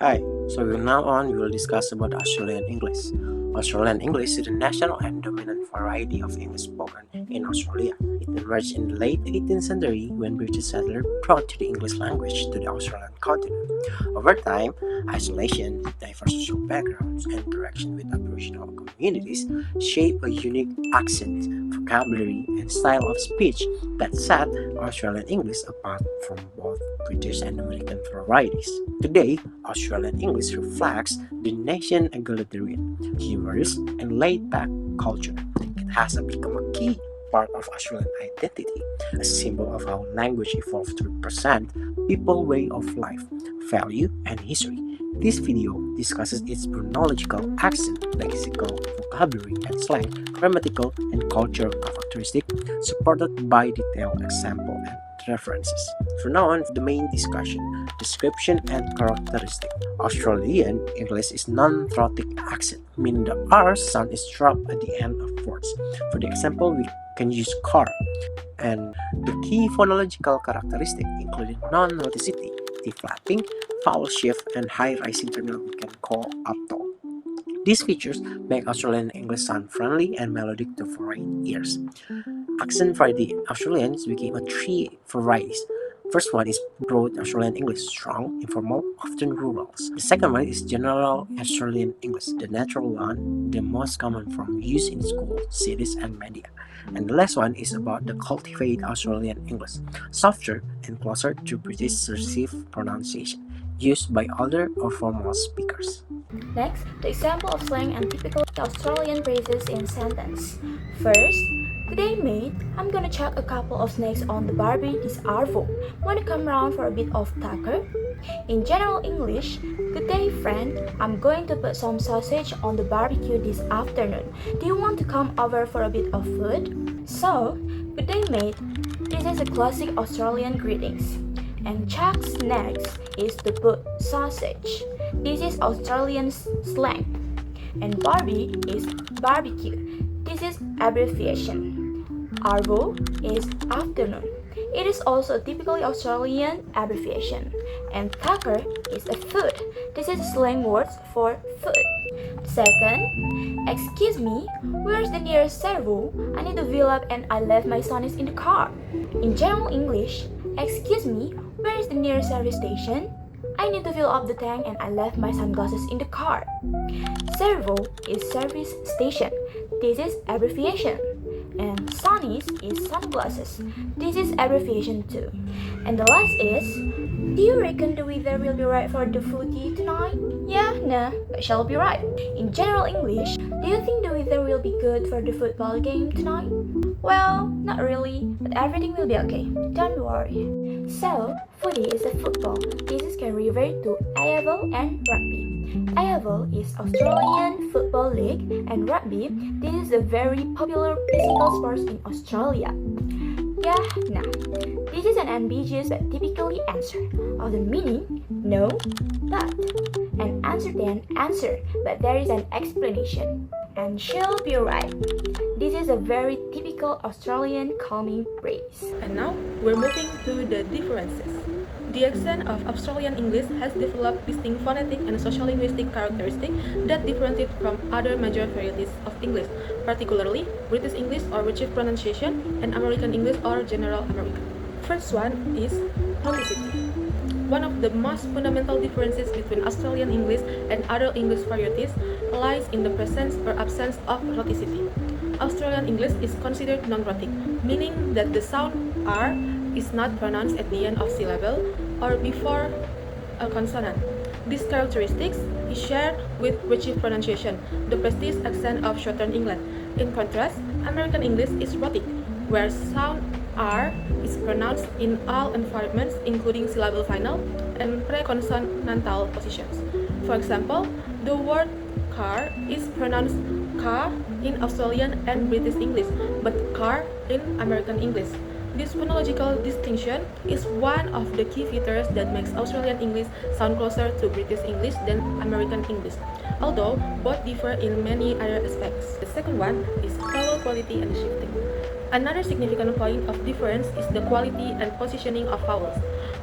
Hi, so from now on we will discuss about Australian English. Australian English is the national and dominant variety of English spoken in Australia. It emerged in the late 18th century when British settlers brought the English language to the Australian continent. Over time, isolation, diverse social backgrounds, and interaction with Aboriginal communities shape a unique accent, vocabulary, and style of speech that set Australian English apart from both British and American varieties. Today, Australian English reflects the nation's egalitarian, humorous, and laid-back culture. It has become a key part of Australian identity, a symbol of how language evolved to represent people's way of life, value, and history. This video discusses its phonological, accent, lexical, vocabulary, and slang, grammatical, and cultural characteristics, supported by detailed example and references. From now on, the main discussion, description and characteristic. Australian English is non-throatic accent, meaning the R sound is dropped at the end of words. For the example, we can use car. And the key phonological characteristic including non-rhoticity, T-flapping, vowel shift, and high rising terminal we can call uptone. These features make Australian English sound friendly and melodic to foreign ears. Accent variety Australians became a three varieties. First one is Broad Australian English, strong, informal, often rural. The second one is General Australian English, the natural one, the most common from use in schools, cities, and media. And the last one is about the cultivated Australian English, softer and closer to British received pronunciation, used by older or formal speakers. Next, the example of slang and typical Australian phrases in sentence. First, today mate, I'm gonna chuck a couple of snakes on the Barbie this arvo. Wanna come round for a bit of tucker? In general English, good day friend, I'm going to put some sausage on the barbecue this afternoon. Do you want to come over for a bit of food? So, good day mate, this is a classic Australian greetings. And chuck snacks is to put sausage. This is Australian slang. And Barbie is barbecue. This is abbreviation. Arvo is afternoon. It is also a typically Australian abbreviation. And tucker is a food. This is slang words for food. Second, excuse me, where's the nearest servo? I need to fill up and I left my sunglasses in the car. In general English, excuse me, where is the nearest service station? I need to fill up the tank and I left my sunglasses in the car. Servo is service station. This is abbreviation. And sunnies is sunglasses. This is abbreviation too. And the last is, do you reckon the weather will be right for the footy tonight? Yeah, nah, but shall be right. In general English, do you think the weather will be good for the football game tonight? Well, not really, but everything will be okay. Don't worry. So, footy is a football. This can revert to AFL and rugby. AFL is Australian Football League and rugby. This is a very popular physical sport in Australia. Yeah, nah. This is an ambiguous but typically answer. Of the meaning, no, but. And answer then answer, but there is an explanation. And she'll be right. This is a very typical Australian calming phrase. And now, we're moving to the differences. The accent of Australian English has developed distinct phonetic and sociolinguistic characteristics that differentiate from other major varieties of English, particularly British English or British pronunciation and American English or General American. First one is rhoticity. One of the most fundamental differences between Australian English and other English varieties lies in the presence or absence of rhoticity. Australian English is considered non-rhotic, meaning that the sound R is not pronounced at the end of syllable or before a consonant. This characteristic is shared with British pronunciation, the prestige accent of Southern England. In contrast, American English is rhotic, where sound R is pronounced in all environments including syllable final and preconsonantal positions. For example, the word car is pronounced car in Australian and British English, but car in American English. This phonological distinction is one of the key features that makes Australian English sound closer to British English than American English, although both differ in many other aspects. The second one is vowel quality and shifting. Another significant point of difference is the quality and positioning of vowels.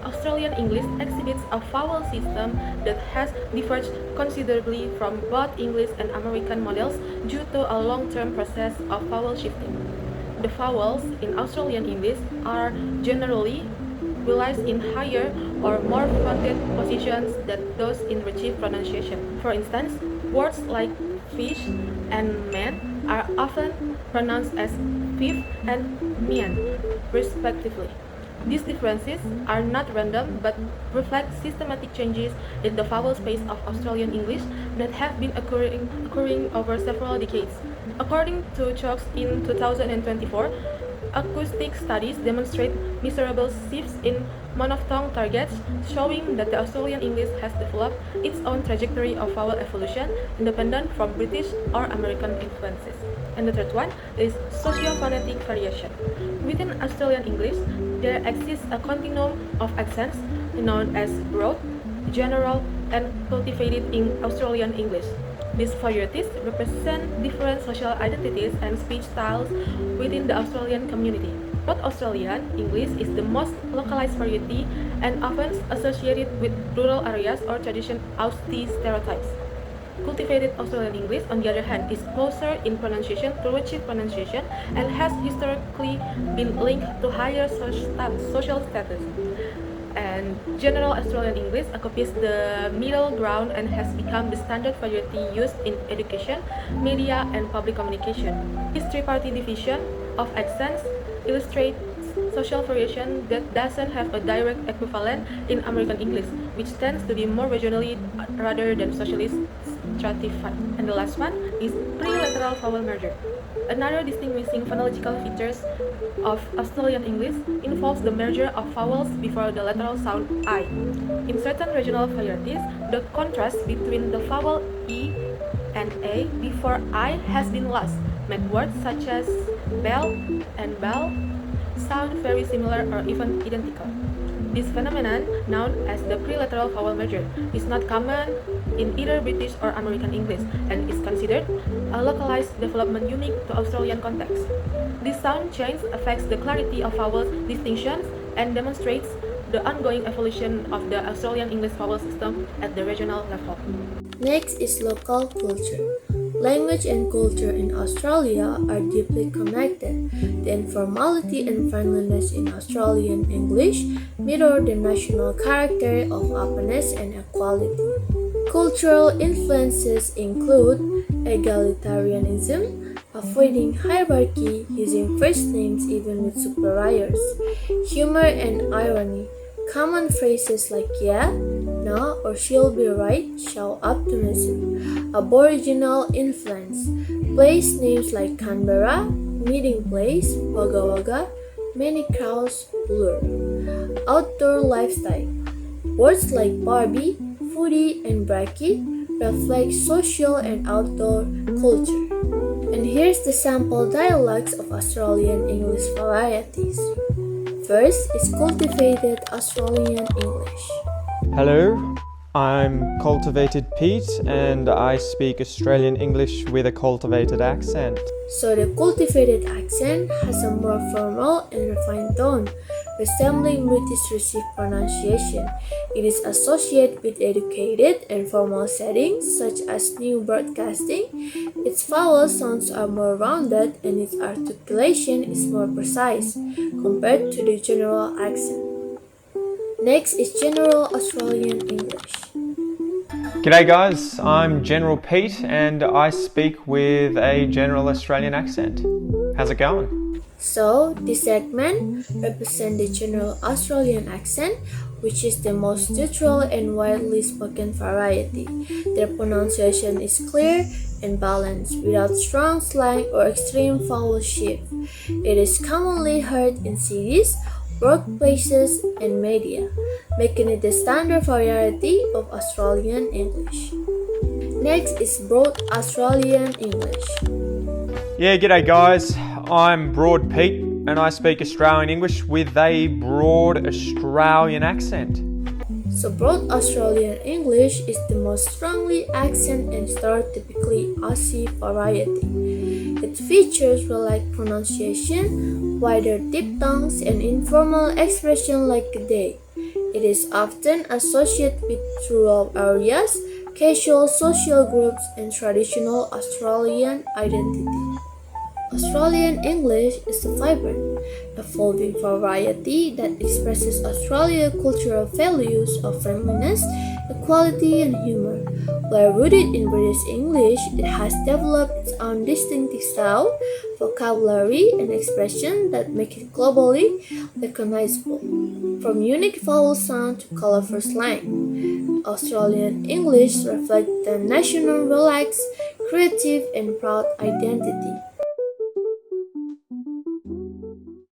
Australian English exhibits a vowel system that has differed considerably from both English and American models due to a long-term process of vowel shifting. The vowels in Australian English are generally realized in higher or more fronted positions than those in received pronunciation. For instance, words like fish and man are often pronounced as fifth and mian, respectively. These differences are not random but reflect systematic changes in the vowel space of Australian English that have been occurring over several decades. According to Chalks in 2024, acoustic studies demonstrate measurable shifts in monophthong targets, showing that the Australian English has developed its own trajectory of vowel evolution independent from British or American influences. And the third one is sociophonetic variation. Within Australian English, there exists a continuum of accents known as broad, general, and cultivated in Australian English. These varieties represent different social identities and speech styles within the Australian community. Broad Australian English is the most localized variety and often associated with rural areas or traditional Aussie stereotypes. Cultivated Australian English, on the other hand, is closer in pronunciation to Received pronunciation and has historically been linked to higher social status. And General Australian English occupies the middle ground and has become the standard variety used in education, media, and public communication. This three-party division of accents illustrates social variation that doesn't have a direct equivalent in American English, which tends to be more regionally rather than socially stratified. And the last one is pre-lateral vowel merger. Another distinguishing phonological features of Australian English involves the merger of vowels before the lateral sound I. In certain regional varieties, the contrast between the vowel E and A before I has been lost, make words such as bell and bell sound very similar or even identical. This phenomenon, known as the pre-lateral vowel merger, is not common in either British or American English and is considered a localized development unique to Australian context. This sound change affects the clarity of vowel distinctions and demonstrates the ongoing evolution of the Australian English vowel system at the regional level. Next is local culture. Language and culture in Australia are deeply connected. The informality and friendliness in Australian English mirror the national character of openness and equality. Cultural influences include egalitarianism, avoiding hierarchy, using first names even with superiors, humor and irony. Common phrases like yeah, no, or she'll be right show optimism. Aboriginal influence. Place names like Canberra, Meeting Place, Wagga Wagga, Many Crows, Blur. Outdoor lifestyle. Words like Barbie, foodie, and bracket reflect social and outdoor culture. And here's the sample dialects of Australian English varieties. First is cultivated Australian English. Hello, I'm Cultivated Pete and I speak Australian English with a cultivated accent. So the cultivated accent has a more formal and refined tone, resembling British received pronunciation. It is associated with educated and formal settings such as new broadcasting. Its vowel sounds are more rounded and its articulation is more precise compared to the general accent. Next is General Australian English. G'day guys, I'm General Pete and I speak with a general Australian accent. How's it going? So, this segment represents the general Australian accent, which is the most neutral and widely spoken variety. Their pronunciation is clear and balanced, without strong slang or extreme vowel shift. It is commonly heard in cities, workplaces, and media, making it the standard variety of Australian English. Next is Broad Australian English. Yeah, g'day guys, I'm Broad Pete and I speak Australian English with a broad Australian accent. So Broad Australian English is the most strongly accent and stereotypically Aussie variety. It features relaxed pronunciation, wider diphthongs, and informal expression like "g'day." It is often associated with rural areas, casual social groups, and traditional Australian identity. Australian English is a vibrant, evolving variety that expresses Australia's cultural values of friendliness, equality, and humor. While rooted in British English, it has developed its own distinctive style, vocabulary, and expression that make it globally recognizable. From unique vowel sound to colorful slang, Australian English reflects the national relaxed, creative, and proud identity.